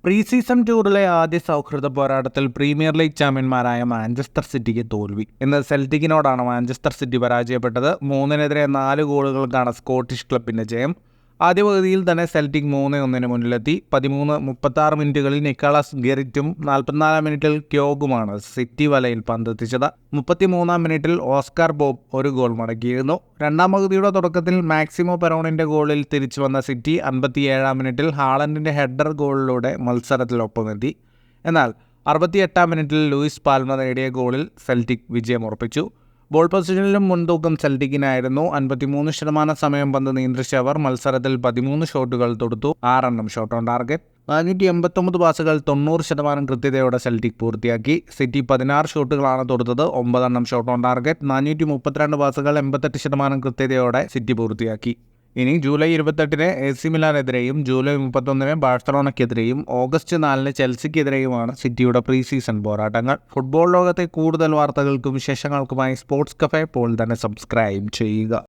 Pre season ടൂറിലെ ആദ്യ സൗഹൃദ പോരാട്ടത്തിൽ പ്രീമിയർ ലീഗ് ചാമ്പ്യന്മാരായ മാഞ്ചസ്റ്റർ സിറ്റിക്ക് തോൽവി. ഇന്ന് സെൽറ്റിക്കിനോടാണ് മാഞ്ചസ്റ്റർ സിറ്റി പരാജയപ്പെട്ടത്. 3-4 ഗോളുകൾക്കാണ് സ്കോട്ടിഷ് ക്ലബിന്റെ ജയം. ആദ്യ പകുതിയിൽ തന്നെ സെൽറ്റിക് 3-1 മുന്നിലെത്തി. 13-36 മിനിറ്റുകളിൽ നിക്കോളാസ് ഗെറിറ്റും 44 മിനിറ്റിൽ ക്യോഗുമാണ് സിറ്റി വലയിൽ പന്തെത്തിച്ചത്. 33 മിനിറ്റിൽ ഓസ്കാർ ബോബ് ഒരു ഗോൾ മടക്കിയിരുന്നു. രണ്ടാം പകുതിയുടെ തുടക്കത്തിൽ മാക്സിമോ പെറോണിന്റെ ഗോളിൽ തിരിച്ചു വന്ന സിറ്റി 57 മിനിറ്റിൽ ഹാളൻഡിന്റെ ഹെഡർ ഗോളിലൂടെ മത്സരത്തിലൊപ്പമെത്തി. എന്നാൽ 68 മിനിറ്റിൽ ലൂയിസ് പാൽമ നേടിയ ഗോളിൽ സെൽറ്റിക് വിജയമുറപ്പിച്ചു. ബോൾ പൊസിഷനിലും മുൻതൂക്കം സെൽറ്റിക്കിനായിരുന്നു. 53% സമയം പന്ത് നിയന്ത്രിച്ച അവർ മത്സരത്തിൽ 13 ഷോട്ടുകൾ തൊടുത്തു, 6 എണ്ണം ഷോട്ട് ഓൺ ടാർഗറ്റ്. 489 പാസുകൾ 90% കൃത്യതയോടെ സെൽറ്റിക് പൂർത്തിയാക്കി. സിറ്റി 16 ഷോട്ടുകളാണ് തൊടുത്തത്, 9 എണ്ണം ഷോട്ട് ഓൺ ടാർഗറ്റ്. 432 പാസുകൾ 88% കൃത്യതയോടെ സിറ്റി പൂർത്തിയാക്കി. ഇനി ജൂലൈ 28 AC മിലാനെതിരെയും ജൂലൈ 31 ബാഴ്സലോണയ്ക്കെതിരെയും ഓഗസ്റ്റ് 4 ചെൽസിക്കെതിരെയുമാണ് സിറ്റിയുടെ പ്രീ സീസൺ പോരാട്ടങ്ങൾ. ഫുട്ബോൾ ലോകത്തെ കൂടുതൽ വാർത്തകൾക്കും വിശേഷങ്ങൾക്കുമായി സ്പോർട്സ് കഫേ ഇപ്പോൾ തന്നെ സബ്സ്ക്രൈബ് ചെയ്യുക.